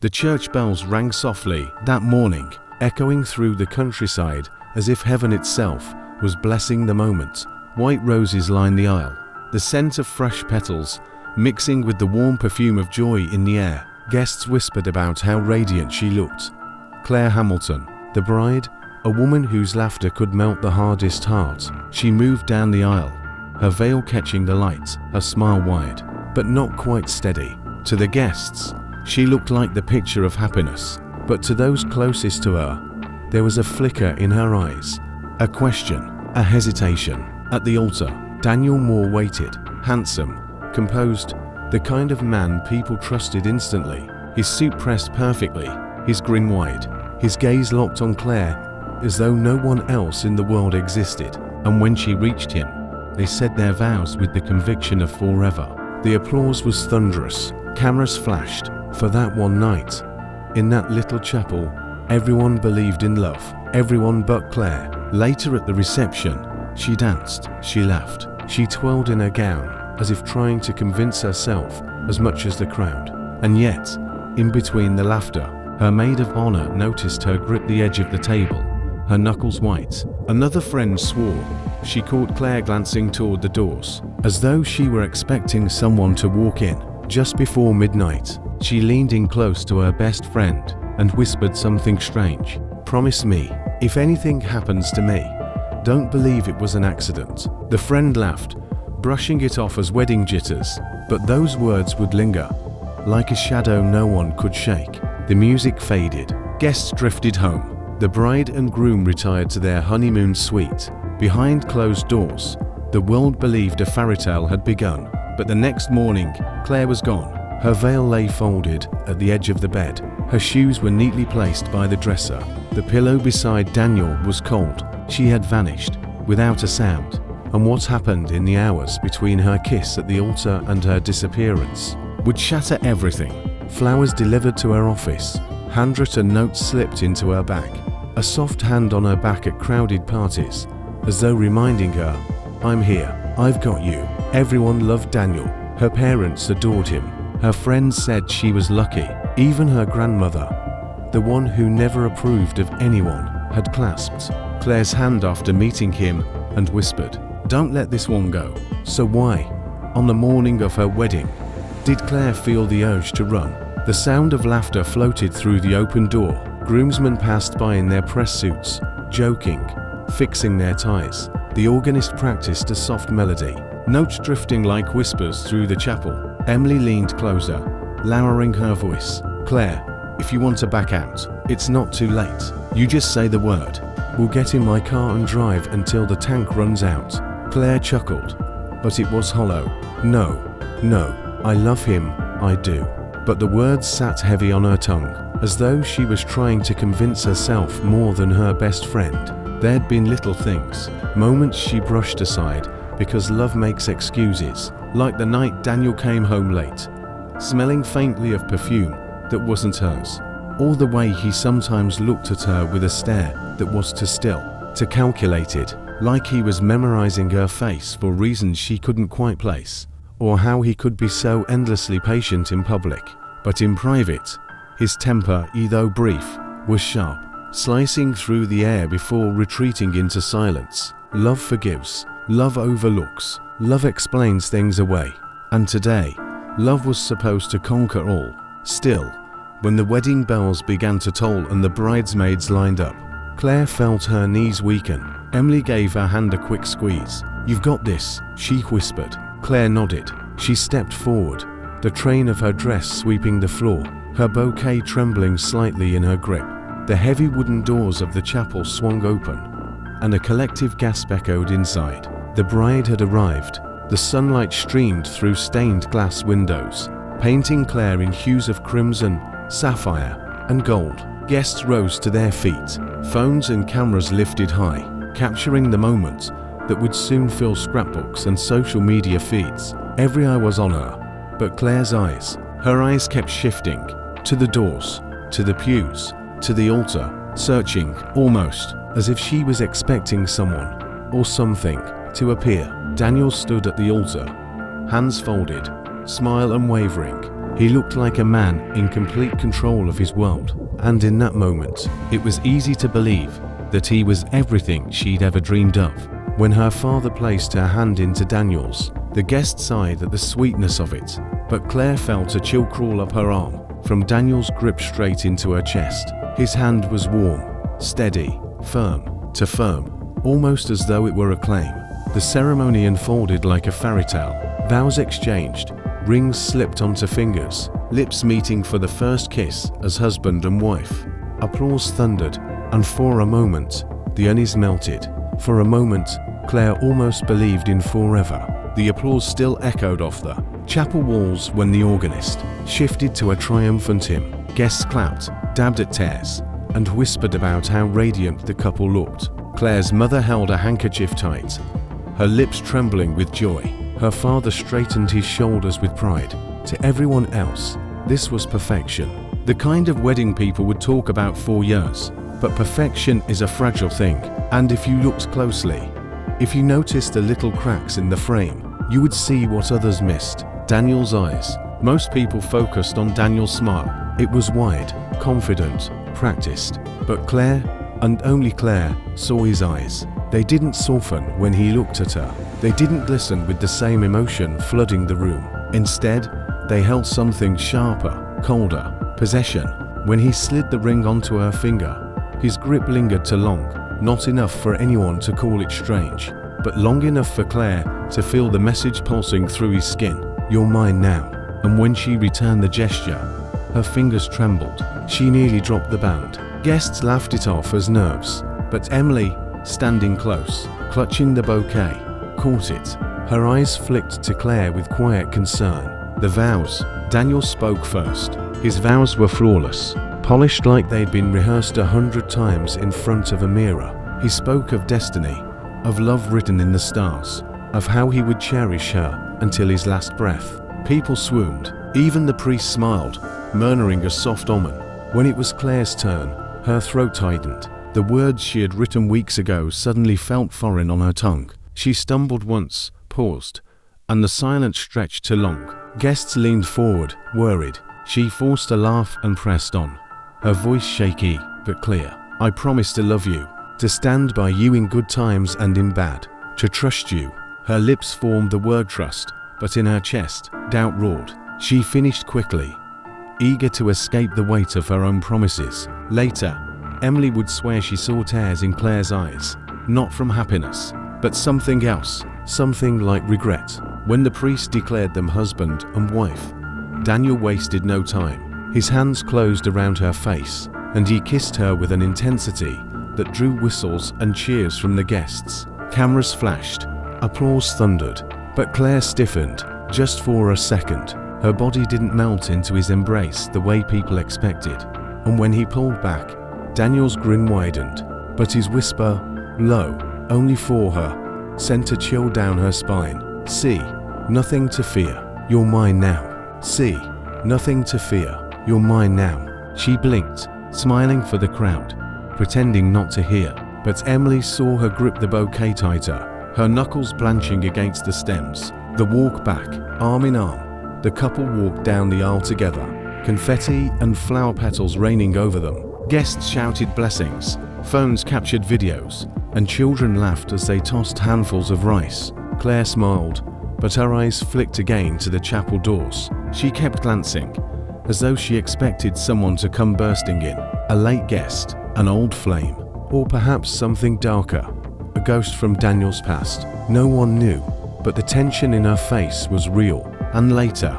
The church bells rang softly that morning, echoing through the countryside as if heaven itself was blessing the moment. White roses lined the aisle, the scent of fresh petals mixing with the warm perfume of joy in the air. Guests whispered about how radiant she looked. Claire Hamilton, the bride, a woman whose laughter could melt the hardest heart. She moved down the aisle, her veil catching the light, her smile wide, but not quite steady. To the guests, she looked like the picture of happiness, but to those closest to her, there was a flicker in her eyes, a question, a hesitation. At the altar, Daniel Moore waited, handsome, composed, the kind of man people trusted instantly. His suit pressed perfectly, his grin wide, his gaze locked on Claire as though no one else in the world existed. And when she reached him, they said their vows with the conviction of forever. The applause was thunderous. Cameras flashed. For that one night, in that little chapel, everyone believed in love. Everyone but Claire. Later at the reception, she danced, she laughed, she twirled in her gown, as if trying to convince herself as much as the crowd. And yet, in between the laughter, her maid of honor noticed her grip the edge of the table, her knuckles white. Another friend swore. She caught Claire glancing toward the doors, as though she were expecting someone to walk in. Just before midnight, she leaned in close to her best friend and whispered something strange. "Promise me, if anything happens to me, don't believe it was an accident." The friend laughed, brushing it off as wedding jitters, but those words would linger, like a shadow no one could shake. The music faded. Guests drifted home. The bride and groom retired to their honeymoon suite. Behind closed doors, the world believed a fairy tale had begun. But the next morning, Claire was gone. Her veil lay folded at the edge of the bed. Her shoes were neatly placed by the dresser. The pillow beside Daniel was cold. She had vanished, without a sound. And what happened in the hours between her kiss at the altar and her disappearance would shatter everything. Flowers delivered to her office, handwritten notes slipped into her bag, a soft hand on her back at crowded parties, as though reminding her, "I'm here, I've got you." Everyone loved Daniel. Her parents adored him. Her friends said she was lucky. Even her grandmother, the one who never approved of anyone, had clasped Claire's hand after meeting him and whispered, "Don't let this one go." So why, on the morning of her wedding, did Claire feel the urge to run? The sound of laughter floated through the open door. Groomsmen passed by in their press suits, joking, fixing their ties. The organist practiced a soft melody, notes drifting like whispers through the chapel. Emily leaned closer, lowering her voice. "Claire, if you want to back out, it's not too late. You just say the word. We'll get in my car and drive until the tank runs out." Claire chuckled, but it was hollow. No, I love him, I do." But the words sat heavy on her tongue, as though she was trying to convince herself more than her best friend. There'd been little things, moments she brushed aside because love makes excuses, like the night Daniel came home late, smelling faintly of perfume that wasn't hers, or the way he sometimes looked at her with a stare that was too still, too calculated, like he was memorizing her face for reasons she couldn't quite place, or how he could be so endlessly patient in public, but in private, his temper, though brief, was sharp, slicing through the air before retreating into silence. Love forgives, love overlooks, love explains things away. And today, love was supposed to conquer all. Still, when the wedding bells began to toll and the bridesmaids lined up, Claire felt her knees weaken. Emily gave her hand a quick squeeze. "You've got this," she whispered. Claire nodded. She stepped forward, the train of her dress sweeping the floor, her bouquet trembling slightly in her grip. The heavy wooden doors of the chapel swung open, and a collective gasp echoed inside. The bride had arrived. The sunlight streamed through stained glass windows, painting Claire in hues of crimson, sapphire, and gold. Guests rose to their feet, phones and cameras lifted high, capturing the moment that would soon fill scrapbooks and social media feeds. Every eye was on her, but Claire's eyes. Her eyes kept shifting, to the doors, to the pews, to the altar, searching, almost as if she was expecting someone, or something, to appear. Daniel stood at the altar, hands folded, smile unwavering, He looked like a man in complete control of his world, and in that moment, it was easy to believe that he was everything she'd ever dreamed of. When her father placed her hand into Daniel's, the guest sighed at the sweetness of it, but Claire felt a chill crawl up her arm, from Daniel's grip straight into her chest. His hand was warm, steady, firm to firm, almost as though it were a claim. The ceremony unfolded like a fairy tale. Vows exchanged, rings slipped onto fingers, lips meeting for the first kiss as husband and wife. Applause thundered, and for a moment, the unease melted. For a moment, Claire almost believed in forever. The applause still echoed off the chapel walls when the organist shifted to a triumphant hymn. Guests clapped, dabbed at tears, and whispered about how radiant the couple looked. Claire's mother held a handkerchief tight, her lips trembling with joy. Her father straightened his shoulders with pride. To everyone else, this was perfection. The kind of wedding people would talk about for years. But perfection is a fragile thing, and if you looked closely, if you noticed the little cracks in the frame, you would see what others missed. Daniel's eyes. Most people focused on Daniel's smile. It was wide, confident, practiced. But Claire, and only Claire, saw his eyes. They didn't soften when he looked at her. They didn't glisten with the same emotion flooding the room. Instead, they held something sharper, colder, possession. When he slid the ring onto her finger, his grip lingered too long, not enough for anyone to call it strange, but long enough for Claire to feel the message pulsing through his skin. You're mine now. And when she returned the gesture, her fingers trembled. She nearly dropped the band. Guests laughed it off as nerves, but Emily, standing close, clutching the bouquet, caught it. Her eyes flicked to Claire with quiet concern. The vows. Daniel spoke first. His vows were flawless, polished like they'd been rehearsed 100 times in front of a mirror. He spoke of destiny, of love written in the stars, of how he would cherish her until his last breath. People swooned. Even the priest smiled, murmuring a soft omen. When it was Claire's turn, her throat tightened. The words she had written weeks ago suddenly felt foreign on her tongue. She stumbled once, paused, and the silence stretched too long. Guests leaned forward, worried. She forced a laugh and pressed on, her voice shaky but clear. I promise to love you, to stand by you in good times and in bad, to trust you. Her lips formed the word trust, but in her chest, doubt roared. She finished quickly, eager to escape the weight of her own promises. Later, Emily would swear she saw tears in Claire's eyes, not from happiness, but something else, something like regret. When the priest declared them husband and wife, Daniel wasted no time. His hands closed around her face, and he kissed her with an intensity that drew whistles and cheers from the guests. Cameras flashed, applause thundered, but Claire stiffened, just for a second. Her body didn't melt into his embrace the way people expected, and when he pulled back, Daniel's grin widened, but his whisper, low, only for her, sent a chill down her spine. See, nothing to fear, you're mine now. See, nothing to fear, you're mine now. She blinked, smiling for the crowd, pretending not to hear, but Emily saw her grip the bouquet tighter, her knuckles blanching against the stems. The walk back, arm in arm, the couple walked down the aisle together, confetti and flower petals raining over them. Guests shouted blessings, phones captured videos, and children laughed as they tossed handfuls of rice. Claire smiled, but her eyes flicked again to the chapel doors. She kept glancing, as though she expected someone to come bursting in. A late guest, an old flame, or perhaps something darker, a ghost from Daniel's past. No one knew, but the tension in her face was real. And later,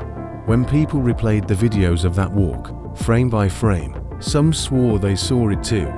when people replayed the videos of that walk, frame by frame, some swore they saw it too.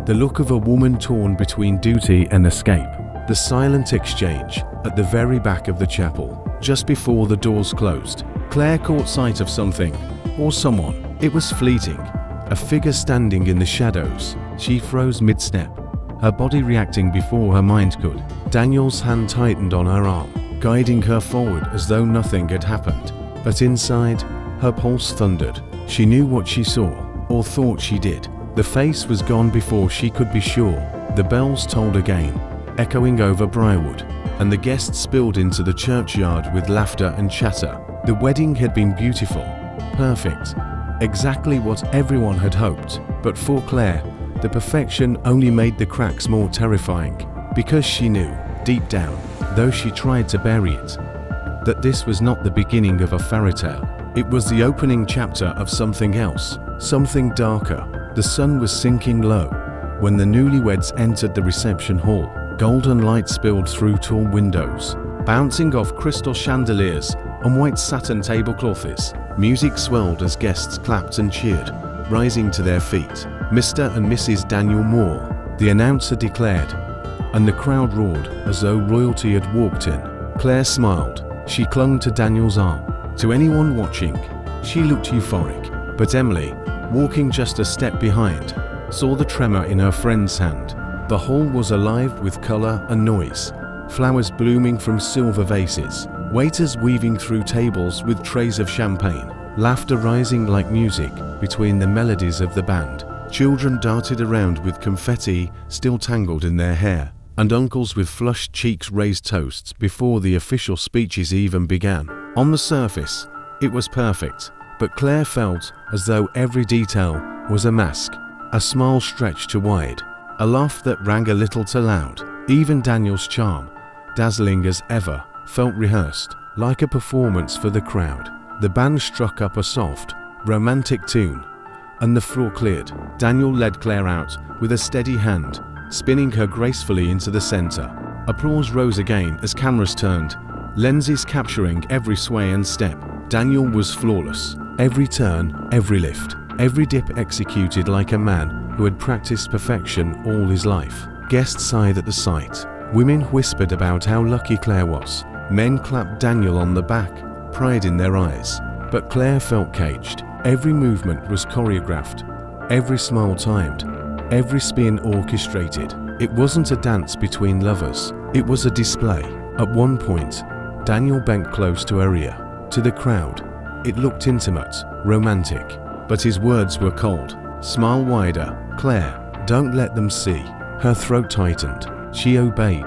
The look of a woman torn between duty and escape. The silent exchange at the very back of the chapel, just before the doors closed. Claire caught sight of something, or someone. It was fleeting, a figure standing in the shadows. She froze mid-step, her body reacting before her mind could. Daniel's hand tightened on her arm, guiding her forward as though nothing had happened. But inside, her pulse thundered. She knew what she saw, or thought she did. The face was gone before she could be sure. The bells tolled again, echoing over Briarwood, and the guests spilled into the churchyard with laughter and chatter. The wedding had been beautiful, perfect, exactly what everyone had hoped. But for Claire, the perfection only made the cracks more terrifying, because she knew, deep down, though she tried to bury it, that this was not the beginning of a fairy tale. It was the opening chapter of something else, something darker. The sun was sinking low when the newlyweds entered the reception hall. Golden light spilled through tall windows, bouncing off crystal chandeliers on white satin tablecloths. Music swelled as guests clapped and cheered, rising to their feet. Mr. and Mrs. Daniel Moore, the announcer declared, and the crowd roared as though royalty had walked in. Claire smiled. She clung to Daniel's arm. To anyone watching, she looked euphoric, but Emily, walking just a step behind, saw the tremor in her friend's hand. The hall was alive with color and noise, flowers blooming from silver vases, waiters weaving through tables with trays of champagne, laughter rising like music between the melodies of the band. Children darted around with confetti still tangled in their hair, and uncles with flushed cheeks raised toasts before the official speeches even began. On the surface, it was perfect, but Claire felt as though every detail was a mask, a smile stretched too wide, a laugh that rang a little too loud. Even Daniel's charm, dazzling as ever, felt rehearsed, like a performance for the crowd. The band struck up a soft, romantic tune, and the floor cleared. Daniel led Claire out with a steady hand, spinning her gracefully into the center. Applause rose again as cameras turned, lenses capturing every sway and step. Daniel was flawless. Every turn, every lift, every dip executed like a man who had practiced perfection all his life. Guests sighed at the sight. Women whispered about how lucky Claire was. Men clapped Daniel on the back, pride in their eyes. But Claire felt caged. Every movement was choreographed, every smile timed, every spin orchestrated. It wasn't a dance between lovers, it was a display. At one point, Daniel bent close to her ear. To the crowd, it looked intimate, romantic, but his words were cold. Smile wider, Claire, don't let them see. Her throat tightened. She obeyed,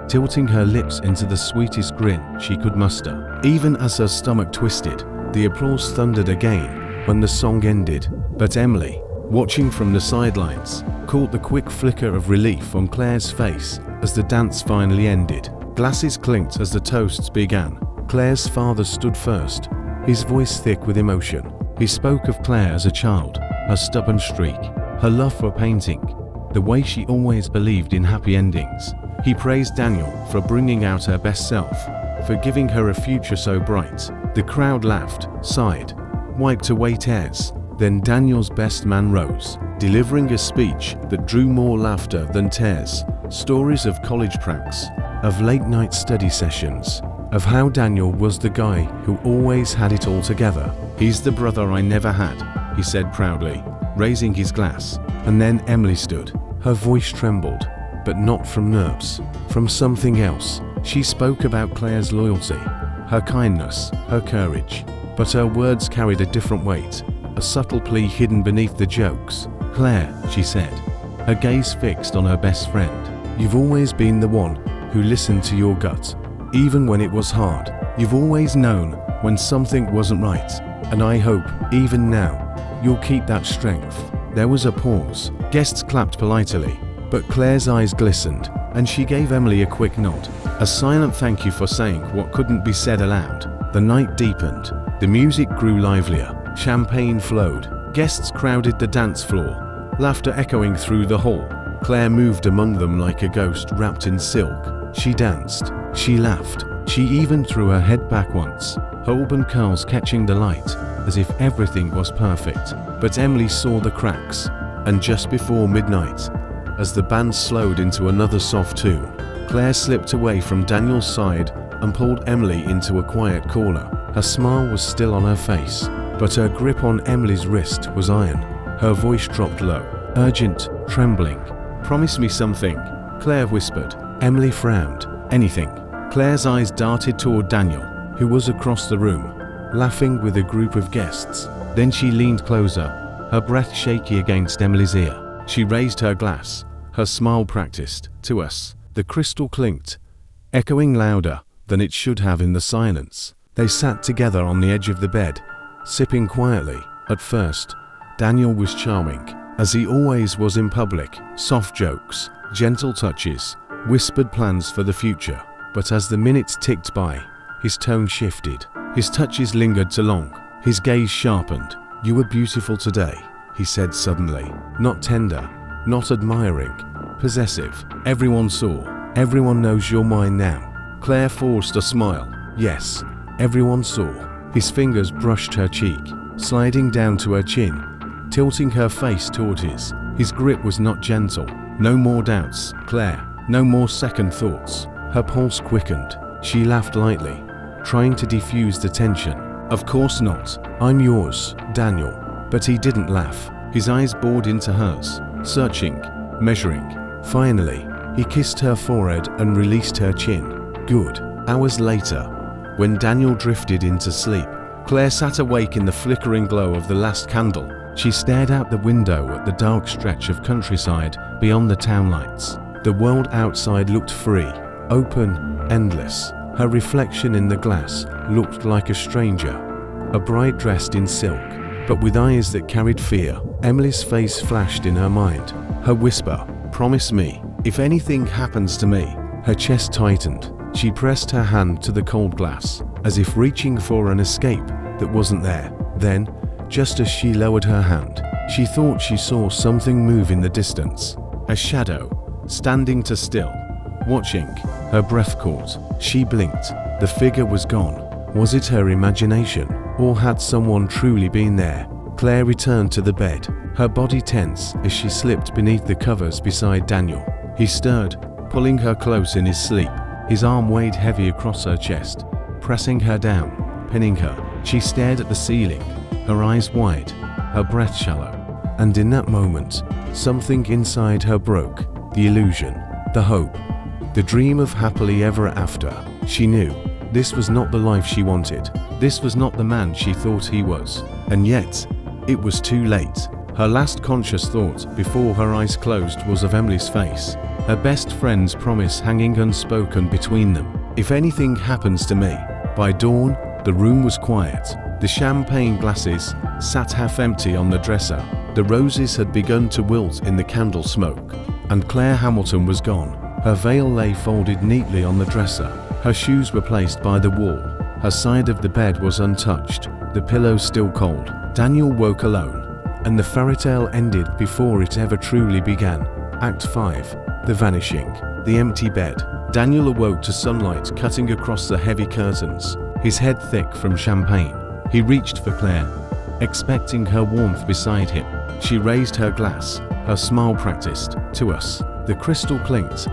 tilting her lips into the sweetest grin she could muster. Even as her stomach twisted, the applause thundered again when the song ended. But Emily, watching from the sidelines, caught the quick flicker of relief on Claire's face as the dance finally ended. Glasses clinked as the toasts began. Claire's father stood first, his voice thick with emotion. He spoke of Claire as a child, her stubborn streak, her love for painting, the way she always believed in happy endings. He praised Daniel for bringing out her best self, for giving her a future so bright. The crowd laughed, sighed, wiped away tears. Then Daniel's best man rose, delivering a speech that drew more laughter than tears. Stories of college pranks, of late-night study sessions, of how Daniel was the guy who always had it all together. "He's the brother I never had," he said proudly, raising his glass. And then Emily stood. Her voice trembled, but not from nerves, from something else. She spoke about Claire's loyalty, her kindness, her courage, but her words carried a different weight, a subtle plea hidden beneath the jokes. "Claire," she said, her gaze fixed on her best friend, "you've always been the one who listened to your gut, even when it was hard. You've always known when something wasn't right, and I hope, even now, you'll keep that strength." There was a pause. Guests clapped politely, but Claire's eyes glistened, and she gave Emily a quick nod, a silent thank you for saying what couldn't be said aloud. The night deepened. The music grew livelier. Champagne flowed. Guests crowded the dance floor, laughter echoing through the hall. Claire moved among them like a ghost wrapped in silk. She danced. She laughed. She even threw her head back once, her auburn curls catching the light, as if everything was perfect. But Emily saw the cracks, and just before midnight, as the band slowed into another soft tune, Claire slipped away from Daniel's side and pulled Emily into a quiet corner. Her smile was still on her face, but her grip on Emily's wrist was iron. Her voice dropped low, urgent, trembling. "Promise me something," Claire whispered. Emily frowned. "Anything." Claire's eyes darted toward Daniel, who was across the room, laughing with a group of guests. Then she leaned closer, her breath shaky against Emily's ear. She raised her glass, her smile practiced. "To us." The crystal clinked, echoing louder than it should have in the silence. They sat together on the edge of the bed, sipping quietly. At first, Daniel was charming, as he always was in public. Soft jokes, gentle touches, whispered plans for the future. But as the minutes ticked by, his tone shifted. His touches lingered too long. His gaze sharpened. "You were beautiful today," he said suddenly. Not tender, not admiring, possessive. "Everyone saw. Everyone knows you're mine now." Claire forced a smile. "Yes, everyone saw." His fingers brushed her cheek, sliding down to her chin, tilting her face toward his. His grip was not gentle. "No more doubts, Claire. No more second thoughts." Her pulse quickened. She laughed lightly, trying to defuse the tension. "Of course not. I'm yours, Daniel." But he didn't laugh. His eyes bored into hers, searching, measuring. Finally, he kissed her forehead and released her chin. "Good." Hours later, when Daniel drifted into sleep, Claire sat awake in the flickering glow of the last candle. She stared out the window at the dark stretch of countryside beyond the town lights. The world outside looked free, open, endless. Her reflection in the glass looked like a stranger, a bride dressed in silk, but with eyes that carried fear. Emily's face flashed in her mind. Her whisper, "Promise me, if anything happens to me." Her chest tightened. She pressed her hand to the cold glass, as if reaching for an escape that wasn't there. Then, just as she lowered her hand, she thought she saw something move in the distance. A shadow, standing too still, watching. Her breath caught. She blinked. The figure was gone. Was it her imagination, or had someone truly been there? Claire returned to the bed, her body tense as she slipped beneath the covers beside Daniel. He stirred, pulling her close in his sleep. His arm weighed heavy across her chest, pressing her down, pinning her. She stared at the ceiling, her eyes wide, her breath shallow. And in that moment, something inside her broke. The illusion, the hope, the dream of happily ever after. She knew this was not the life she wanted. This was not the man she thought he was. And yet, it was too late. Her last conscious thought before her eyes closed was of Emily's face, her best friend's promise hanging unspoken between them. "If anything happens to me." By dawn, the room was quiet. The champagne glasses sat half empty on the dresser. The roses had begun to wilt in the candle smoke. And Claire Hamilton was gone. Her veil lay folded neatly on the dresser. Her shoes were placed by the wall. Her side of the bed was untouched, the pillows still cold. Daniel woke alone, and the fairy tale ended before it ever truly began. Act 5. The Vanishing. The empty bed. Daniel awoke to sunlight cutting across the heavy curtains, his head thick from champagne. He reached for Claire, expecting her warmth beside him. She raised her glass, her smile practiced. "To us." The crystal clinked,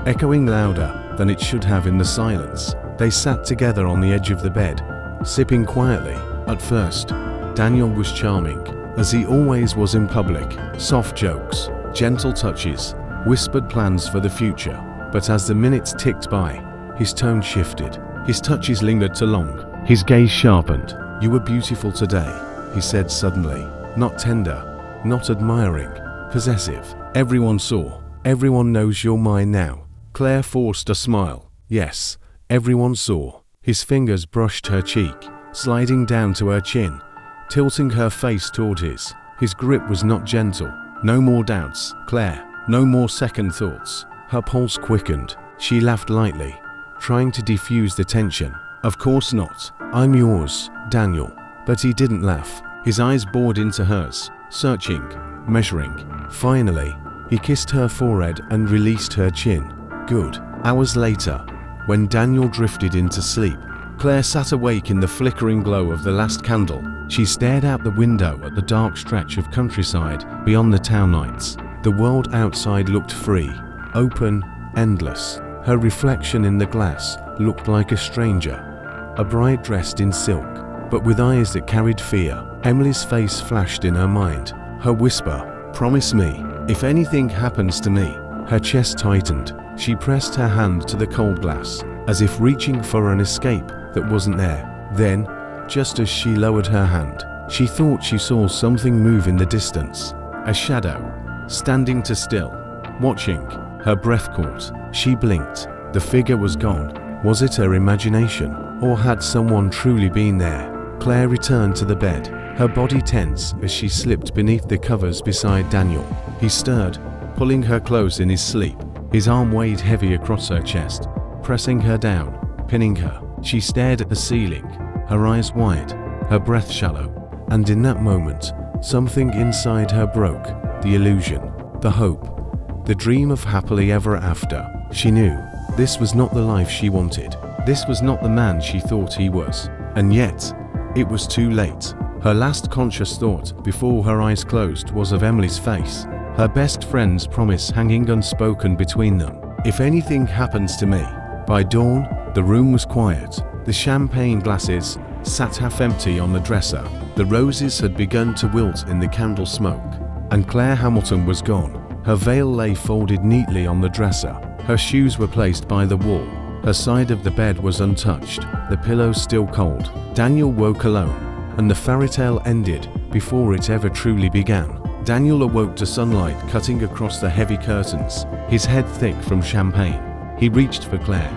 echoing louder than it should have in the silence. They sat together on the edge of the bed, sipping quietly. At first, Daniel was charming, as he always was in public. Soft jokes, gentle touches, whispered plans for the future. But as the minutes ticked by, his tone shifted. His touches lingered too long. His gaze sharpened. "You were beautiful today," he said suddenly. Not tender, not admiring, possessive. "Everyone saw. Everyone knows you're mine now." Claire forced a smile. "Yes, everyone saw." His fingers brushed her cheek, sliding down to her chin, tilting her face toward his. His grip was not gentle. "No more doubts, Claire. No more second thoughts." Her pulse quickened. She laughed lightly, trying to defuse the tension. "Of course not. I'm yours, Daniel." But he didn't laugh. His eyes bored into hers, searching, measuring. Finally, he kissed her forehead and released her chin. "Good." Hours later, when Daniel drifted into sleep, Claire sat awake in the flickering glow of the last candle. She stared out the window at the dark stretch of countryside beyond the town lights. The world outside looked free, open, endless. Her reflection in the glass looked like a stranger, a bride dressed in silk, but with eyes that carried fear. Emily's face flashed in her mind. Her whisper, "Promise me, if anything happens to me." Her chest tightened. She pressed her hand to the cold glass, as if reaching for an escape that wasn't there. Then, just as she lowered her hand, she thought she saw something move in the distance. A shadow, standing too still, watching. Her breath caught. She blinked. The figure was gone. Was it her imagination, or had someone truly been there? Claire returned to the bed, her body tense as she slipped beneath the covers beside Daniel. He stirred, pulling her close in his sleep. His arm weighed heavy across her chest, pressing her down, pinning her. She stared at the ceiling, her eyes wide, her breath shallow, and in that moment, something inside her broke. The illusion, the hope, the dream of happily ever after. She knew this was not the life she wanted. This was not the man she thought he was. And yet, it was too late. Her last conscious thought before her eyes closed was of Emily's face, her best friend's promise hanging unspoken between them. If anything happens to me. By dawn, the room was quiet. The champagne glasses sat half empty on the dresser. The roses had begun to wilt in the candle smoke. And Claire Hamilton was gone. Her veil lay folded neatly on the dresser. Her shoes were placed by the wall. Her side of the bed was untouched, the pillows still cold. Daniel woke alone, and the fairy tale ended before it ever truly began. Daniel awoke to sunlight cutting across the heavy curtains, his head thick from champagne. He reached for Claire,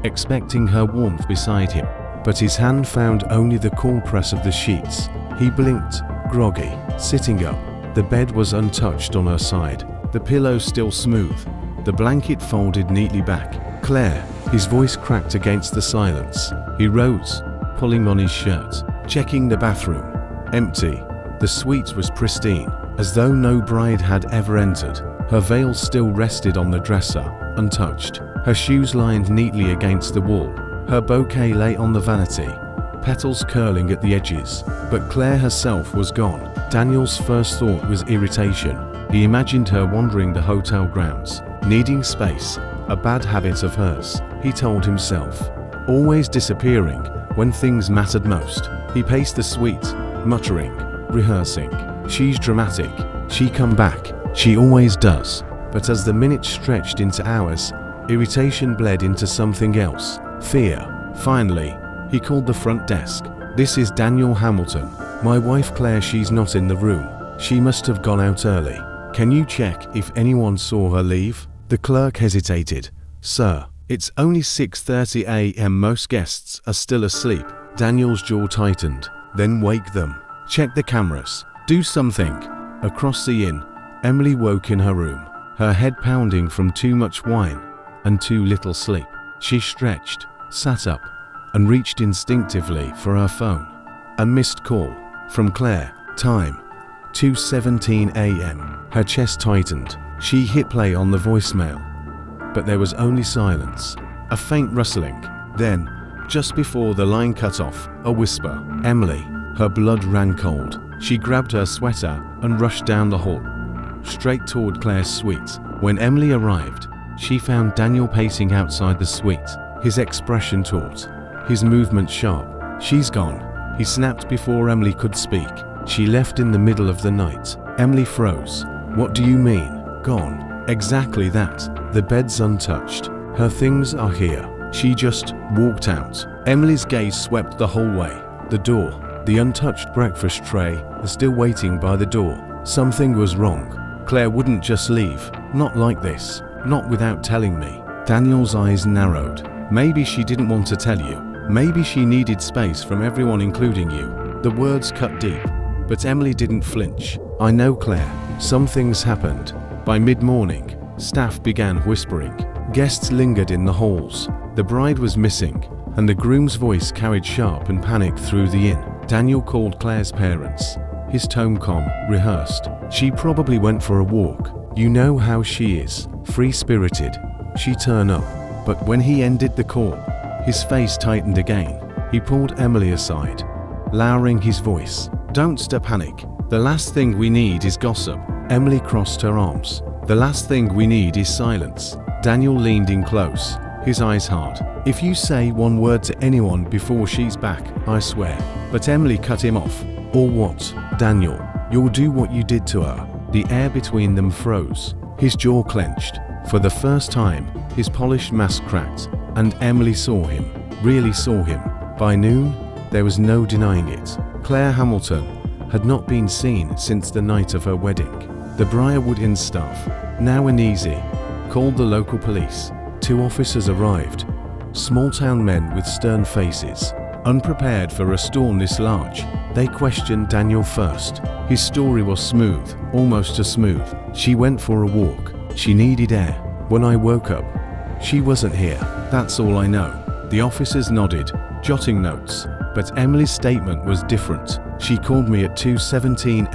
expecting her warmth beside him, but his hand found only the cool press of the sheets. He blinked, groggy, sitting up. The bed was untouched on her side, the pillow still smooth, the blanket folded neatly back. Claire, his voice cracked against the silence. He rose, pulling on his shirt, checking the bathroom. Empty. The suite was pristine, as though no bride had ever entered. Her veil still rested on the dresser, untouched. Her shoes lined neatly against the wall. Her bouquet lay on the vanity, petals curling at the edges. But Claire herself was gone. Daniel's first thought was irritation. He imagined her wandering the hotel grounds, needing space, a bad habit of hers, he told himself. Always disappearing when things mattered most. He paced the suite, muttering, rehearsing. She's dramatic. She come back. She always does. But as the minutes stretched into hours, irritation bled into something else. Fear. Finally, he called the front desk. This is Daniel Hamilton. My wife Claire, she's not in the room. She must have gone out early. Can you check if anyone saw her leave? The clerk hesitated. Sir, it's only 6:30 a.m. Most guests are still asleep. Daniel's jaw tightened. Then wake them. Check the cameras. Do something. Across the inn, Emily woke in her room, her head pounding from too much wine and too little sleep. She stretched, sat up, and reached instinctively for her phone. A missed call from Claire. Time 2:17 a.m. Her chest tightened. She hit play on the voicemail, but there was only silence, a faint rustling. Then, just before the line cut off, a whisper. Emily. Her blood ran cold. She grabbed her sweater and rushed down the hall, straight toward Claire's suite. When Emily arrived, she found Daniel pacing outside the suite, his expression taut, his movement sharp. She's gone, he snapped before Emily could speak. She left in the middle of the night. Emily froze. What do you mean? Gone. Exactly that. The bed's untouched. Her things are here. She just walked out. Emily's gaze swept the hallway. The door. The untouched breakfast tray was still waiting by the door. Something was wrong. Claire wouldn't just leave. Not like this. Not without telling me. Daniel's eyes narrowed. Maybe she didn't want to tell you. Maybe she needed space from everyone, including you. The words cut deep. But Emily didn't flinch. I know, Claire. Some things happened. By mid-morning, staff began whispering. Guests lingered in the halls. The bride was missing, and the groom's voice carried sharp and panic through the inn. Daniel called Claire's parents. His tone calm, rehearsed. She probably went for a walk. You know how she is, free-spirited. She turned up. But when he ended the call, his face tightened again. He pulled Emily aside, lowering his voice. Don't panic. The last thing we need is gossip. Emily crossed her arms. The last thing we need is silence. Daniel leaned in close, his eyes hard. If you say one word to anyone before she's back, I swear. But Emily cut him off. Or what? Daniel, you'll do what you did to her. The air between them froze. His jaw clenched. For the first time, his polished mask cracked, and Emily saw him, really saw him. By noon, there was no denying it. Claire Hamilton had not been seen since the night of her wedding. The Briarwood Inn staff, now uneasy, called the local police. 2 officers arrived, small-town men with stern faces. Unprepared for a storm this large, they questioned Daniel first. His story was smooth, almost too smooth. She went for a walk. She needed air. When I woke up, she wasn't here. That's all I know. The officers nodded, jotting notes. But Emily's statement was different. She called me at 2:17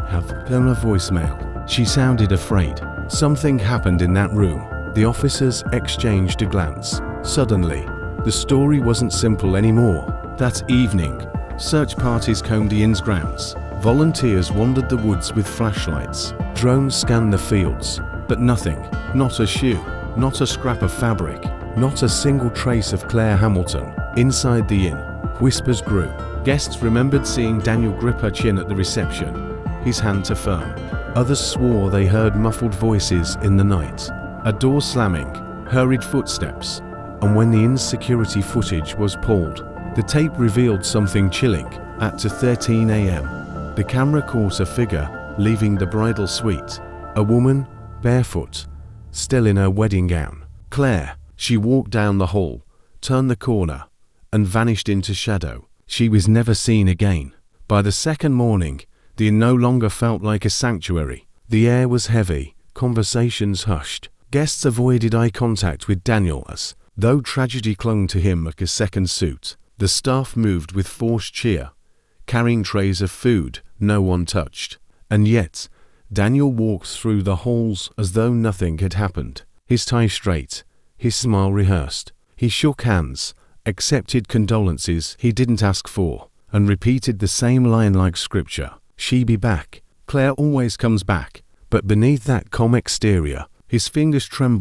have done a voicemail. She sounded afraid. Something happened in that room. The officers exchanged a glance. Suddenly, the story wasn't simple anymore. That evening, search parties combed the inn's grounds. Volunteers wandered the woods with flashlights. Drones scanned the fields, but nothing. Not a shoe, not a scrap of fabric, not a single trace of Claire Hamilton. Inside the inn, whispers grew. Guests remembered seeing Daniel grip her chin at the reception, his hand to firm. Others swore they heard muffled voices in the night. A door slamming, hurried footsteps, and when the inn's security footage was pulled, the tape revealed something chilling. At 2:13 a.m., the camera caught a figure leaving the bridal suite. A woman, barefoot, still in her wedding gown. Claire. She walked down the hall, turned the corner, and vanished into shadow. She was never seen again. By the second morning, the inn no longer felt like a sanctuary. The air was heavy, conversations hushed. Guests avoided eye contact with Daniel as though tragedy clung to him like a second suit. The staff moved with forced cheer, carrying trays of food no one touched. And yet, Daniel walked through the halls as though nothing had happened. His tie straight, his smile rehearsed. He shook hands, accepted condolences he didn't ask for, and repeated the same line like scripture. She be back. Claire always comes back. But beneath that calm exterior, his fingers trembled.